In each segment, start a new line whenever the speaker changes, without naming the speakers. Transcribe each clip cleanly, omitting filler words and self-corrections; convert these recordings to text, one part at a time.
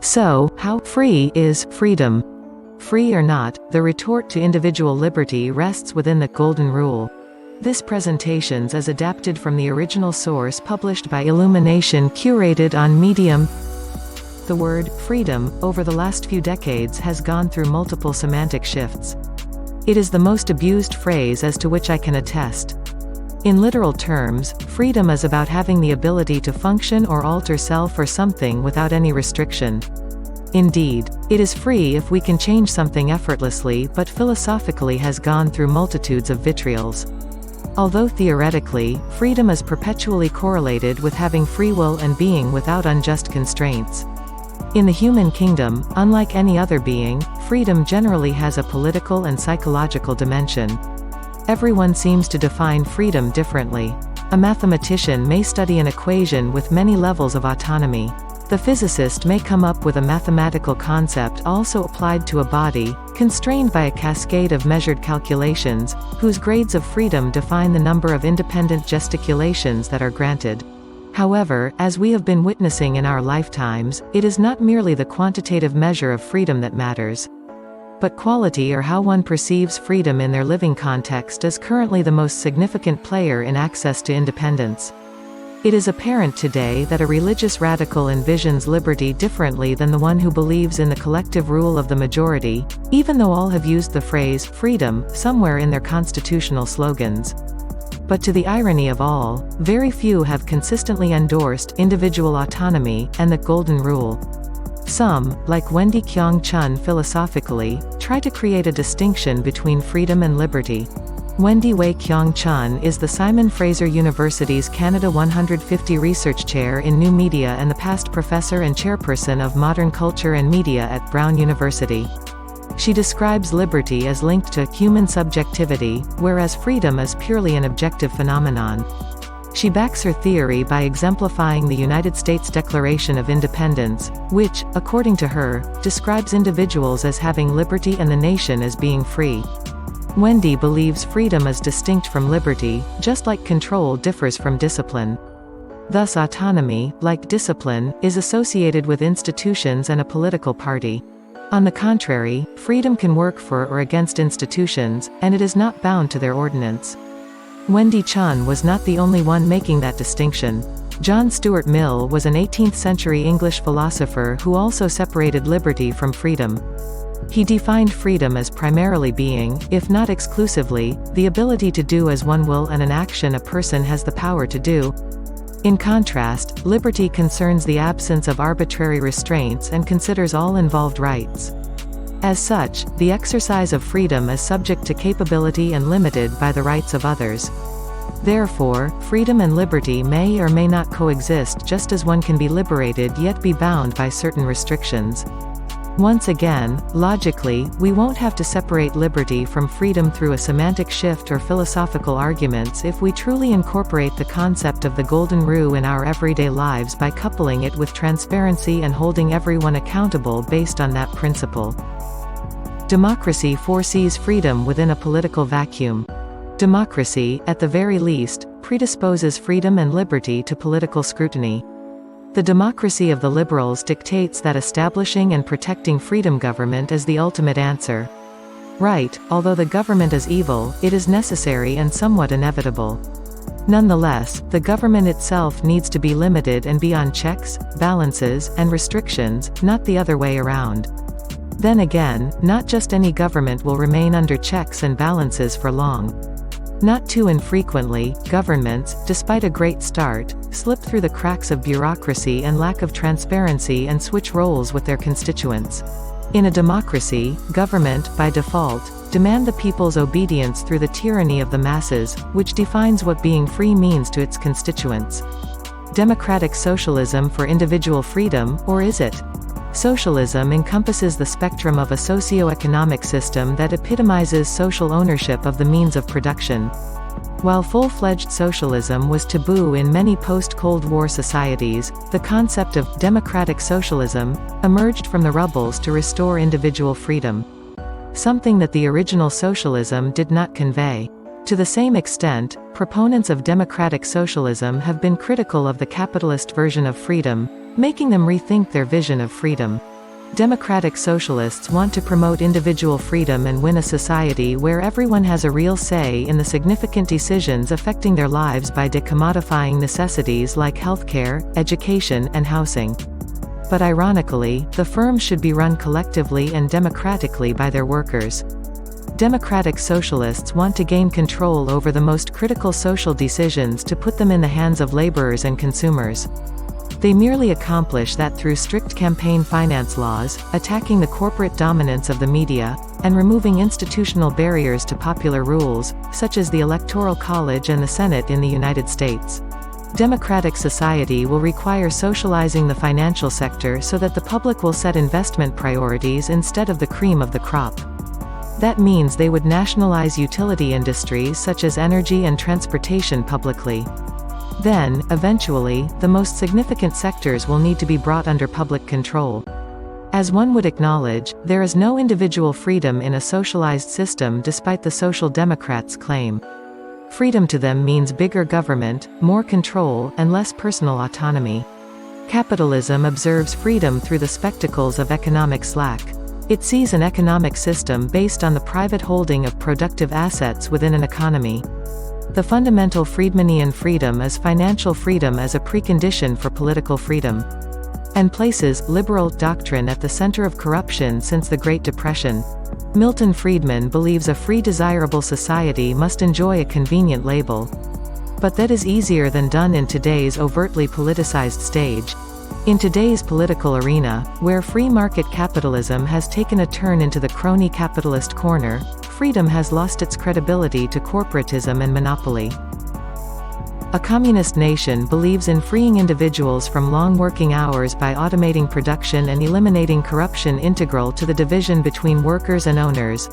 So, how free is freedom? Free or not, the retort to individual liberty rests within the Golden Rule. This presentations is adapted from the original source published by Illumination, curated on Medium. The word freedom, over the last few decades, has gone through multiple semantic shifts. It is the most abused phrase as to which I can attest. In literal terms, freedom is about having the ability to function or alter self or something without any restriction. Indeed, it is free if we can change something effortlessly, but philosophically has gone through multitudes of vitriols. Although theoretically, freedom is perpetually correlated with having free will and being without unjust constraints. In the human kingdom, unlike any other being, freedom generally has a political and psychological dimension. Everyone seems to define freedom differently. A mathematician may study an equation with many levels of autonomy. The physicist may come up with a mathematical concept also applied to a body, constrained by a cascade of measured calculations, whose grades of freedom define the number of independent gesticulations that are granted. However, as we have been witnessing in our lifetimes, it is not merely the quantitative measure of freedom that matters. But quality, or how one perceives freedom in their living context, is currently the most significant player in access to independence. It is apparent today that a religious radical envisions liberty differently than the one who believes in the collective rule of the majority, even though all have used the phrase freedom somewhere in their constitutional slogans. But to the irony of all, very few have consistently endorsed individual autonomy and the Golden Rule. Some, like Wendy Kyung-chun philosophically, try to create a distinction between freedom and liberty. Wendy Wei Kyung-chun is the Simon Fraser University's Canada 150 Research Chair in New Media and the past professor and chairperson of Modern Culture and Media at Brown University. She describes liberty as linked to human subjectivity, whereas freedom is purely an objective phenomenon. She backs her theory by exemplifying the United States Declaration of Independence, which, according to her, describes individuals as having liberty and the nation as being free. Wendy believes freedom is distinct from liberty, just like control differs from discipline. Thus autonomy, like discipline, is associated with institutions and a political party. On the contrary, freedom can work for or against institutions, and it is not bound to their ordinance. Wendy Chun was not the only one making that distinction. John Stuart Mill was an 18th-century English philosopher who also separated liberty from freedom. He defined freedom as primarily being, if not exclusively, the ability to do as one will and an action a person has the power to do. In contrast, liberty concerns the absence of arbitrary restraints and considers all involved rights. As such, the exercise of freedom is subject to capability and limited by the rights of others. Therefore, freedom and liberty may or may not coexist, just as one can be liberated yet be bound by certain restrictions. Once again, logically, we won't have to separate liberty from freedom through a semantic shift or philosophical arguments if we truly incorporate the concept of the Golden Rule in our everyday lives by coupling it with transparency and holding everyone accountable based on that principle. Democracy foresees freedom within a political vacuum. Democracy, at the very least, predisposes freedom and liberty to political scrutiny. The democracy of the liberals dictates that establishing and protecting freedom government is the ultimate answer. Right, although the government is evil, it is necessary and somewhat inevitable. Nonetheless, the government itself needs to be limited and be on checks, balances, and restrictions, not the other way around. Then again, not just any government will remain under checks and balances for long. Not too infrequently, governments, despite a great start, slip through the cracks of bureaucracy and lack of transparency and switch roles with their constituents. In a democracy, government, by default, demand the people's obedience through the tyranny of the masses, which defines what being free means to its constituents. Democratic socialism for individual freedom, or is it? Socialism encompasses the spectrum of a socio-economic system that epitomizes social ownership of the means of production. While full-fledged socialism was taboo in many post-Cold War societies, the concept of democratic socialism emerged from the rubbles to restore individual freedom. Something that the original socialism did not convey. To the same extent, proponents of democratic socialism have been critical of the capitalist version of freedom, making them rethink their vision of freedom. Democratic socialists want to promote individual freedom and win a society where everyone has a real say in the significant decisions affecting their lives by decommodifying necessities like healthcare, education, and housing. But ironically, the firms should be run collectively and democratically by their workers. Democratic socialists want to gain control over the most critical social decisions to put them in the hands of laborers and consumers. They merely accomplish that through strict campaign finance laws, attacking the corporate dominance of the media, and removing institutional barriers to popular rules, such as the Electoral College and the Senate in the United States. Democratic society will require socializing the financial sector so that the public will set investment priorities instead of the cream of the crop. That means they would nationalize utility industries such as energy and transportation publicly. Then, eventually, the most significant sectors will need to be brought under public control. As one would acknowledge, there is no individual freedom in a socialized system despite the Social Democrats' claim. Freedom to them means bigger government, more control, and less personal autonomy. Capitalism observes freedom through the spectacles of economic slack. It sees an economic system based on the private holding of productive assets within an economy. The fundamental Friedmanian freedom is financial freedom as a precondition for political freedom. And places liberal doctrine at the center of corruption since the Great Depression. Milton Friedman believes a free desirable society must enjoy a convenient label. But that is easier than done in today's overtly politicized stage. In today's political arena, where free market capitalism has taken a turn into the crony capitalist corner, freedom has lost its credibility to corporatism and monopoly. A communist nation believes in freeing individuals from long working hours by automating production and eliminating corruption integral to the division between workers and owners.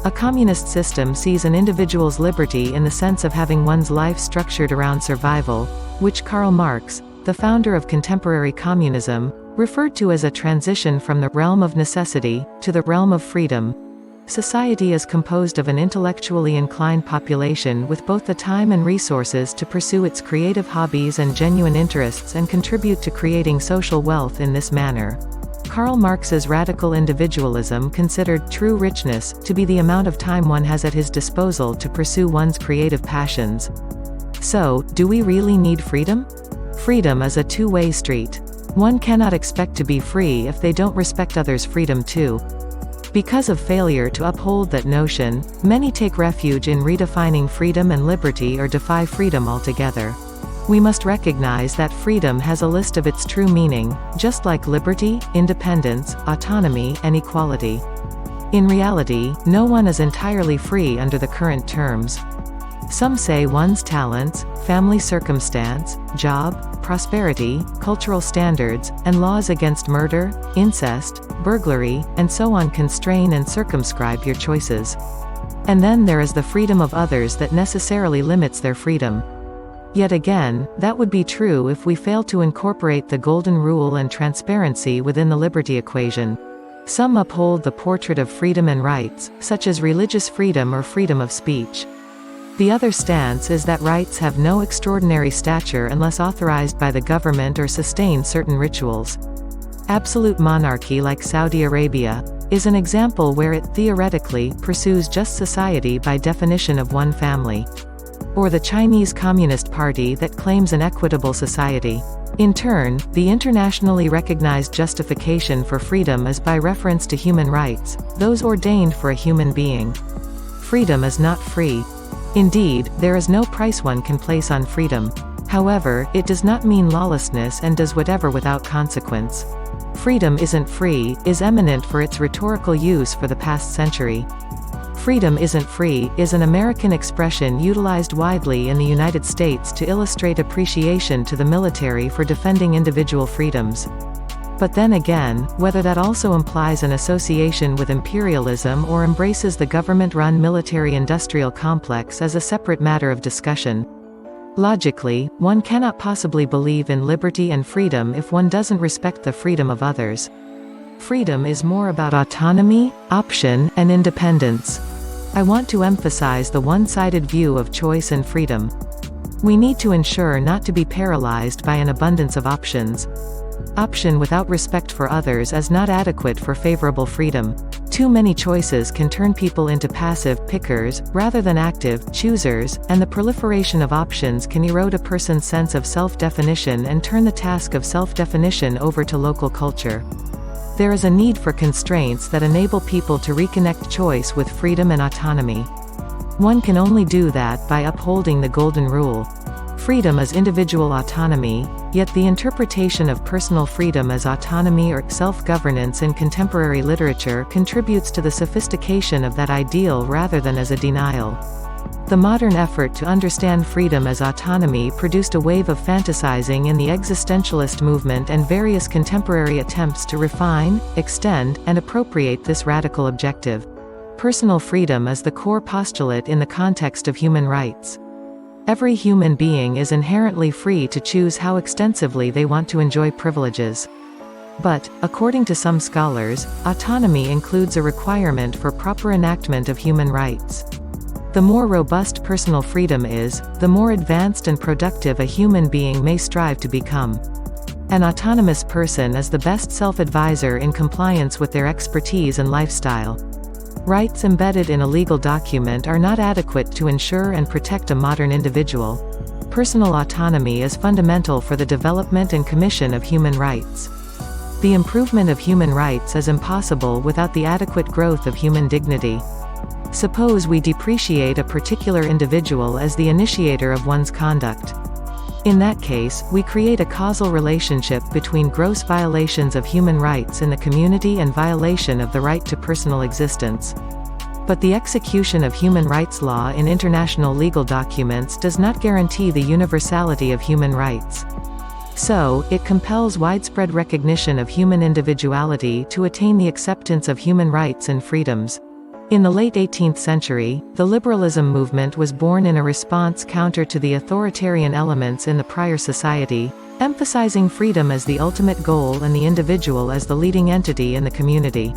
A communist system sees an individual's liberty in the sense of having one's life structured around survival, which Karl Marx, the founder of contemporary communism, referred to as a transition from the realm of necessity to the realm of freedom. Society is composed of an intellectually inclined population with both the time and resources to pursue its creative hobbies and genuine interests and contribute to creating social wealth in this manner. Karl Marx's radical individualism considered true richness to be the amount of time one has at his disposal to pursue one's creative passions. So, do we really need freedom? Freedom is a two-way street. One cannot expect to be free if they don't respect others' freedom too. Because of failure to uphold that notion, many take refuge in redefining freedom and liberty or defy freedom altogether. We must recognize that freedom has a list of its true meaning, just like liberty, independence, autonomy, and equality. In reality, no one is entirely free under the current terms. Some say one's talents, family circumstance, job, prosperity, cultural standards, and laws against murder, incest, burglary, and so on constrain and circumscribe your choices. And then there is the freedom of others that necessarily limits their freedom. Yet again, that would be true if we fail to incorporate the golden rule and transparency within the liberty equation. Some uphold the portrait of freedom and rights, such as religious freedom or freedom of speech. The other stance is that rights have no extraordinary stature unless authorized by the government or sustain certain rituals. Absolute monarchy like Saudi Arabia is an example where it theoretically pursues just society by definition of one family. Or the Chinese Communist Party that claims an equitable society. In turn, the internationally recognized justification for freedom is by reference to human rights, those ordained for a human being. Freedom is not free. Indeed, there is no price one can place on freedom. However, it does not mean lawlessness and does whatever without consequence. Freedom isn't free is eminent for its rhetorical use for the past century. Freedom isn't free is an American expression utilized widely in the United States to illustrate appreciation to the military for defending individual freedoms. But then again, whether that also implies an association with imperialism or embraces the government-run military-industrial complex is a separate matter of discussion. Logically, one cannot possibly believe in liberty and freedom if one doesn't respect the freedom of others. Freedom is more about autonomy, option, and independence. I want to emphasize the one-sided view of choice and freedom. We need to ensure not to be paralyzed by an abundance of options. Option without respect for others is not adequate for favorable freedom. Too many choices can turn people into passive pickers, rather than active choosers, and the proliferation of options can erode a person's sense of self-definition and turn the task of self-definition over to local culture. There is a need for constraints that enable people to reconnect choice with freedom and autonomy. One can only do that by upholding the Golden Rule. Freedom is individual autonomy, yet the interpretation of personal freedom as autonomy or self-governance in contemporary literature contributes to the sophistication of that ideal rather than as a denial. The modern effort to understand freedom as autonomy produced a wave of fantasizing in the existentialist movement and various contemporary attempts to refine, extend, and appropriate this radical objective. Personal freedom is the core postulate in the context of human rights. Every human being is inherently free to choose how extensively they want to enjoy privileges. But, according to some scholars, autonomy includes a requirement for proper enactment of human rights. The more robust personal freedom is, the more advanced and productive a human being may strive to become. An autonomous person is the best self-advisor in compliance with their expertise and lifestyle. Rights embedded in a legal document are not adequate to ensure and protect a modern individual. Personal autonomy is fundamental for the development and commission of human rights. The improvement of human rights is impossible without the adequate growth of human dignity. Suppose we depreciate a particular individual as the initiator of one's conduct. In that case, we create a causal relationship between gross violations of human rights in the community and violation of the right to personal existence. But the execution of human rights law in international legal documents does not guarantee the universality of human rights. So, it compels widespread recognition of human individuality to attain the acceptance of human rights and freedoms. In the late 18th century, the liberalism movement was born in a response counter to the authoritarian elements in the prior society, emphasizing freedom as the ultimate goal and the individual as the leading entity in the community.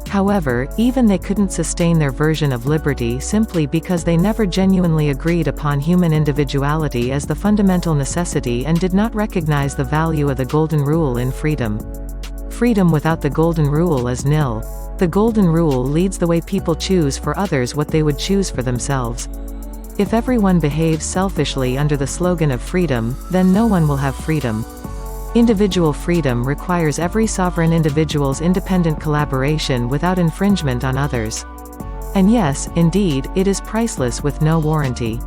However, even they couldn't sustain their version of liberty simply because they never genuinely agreed upon human individuality as the fundamental necessity and did not recognize the value of the Golden Rule in freedom. Freedom without the Golden Rule is nil. The Golden Rule leads the way people choose for others what they would choose for themselves. If everyone behaves selfishly under the slogan of freedom, then no one will have freedom. Individual freedom requires every sovereign individual's independent collaboration without infringement on others. And yes, indeed, it is priceless with no warranty.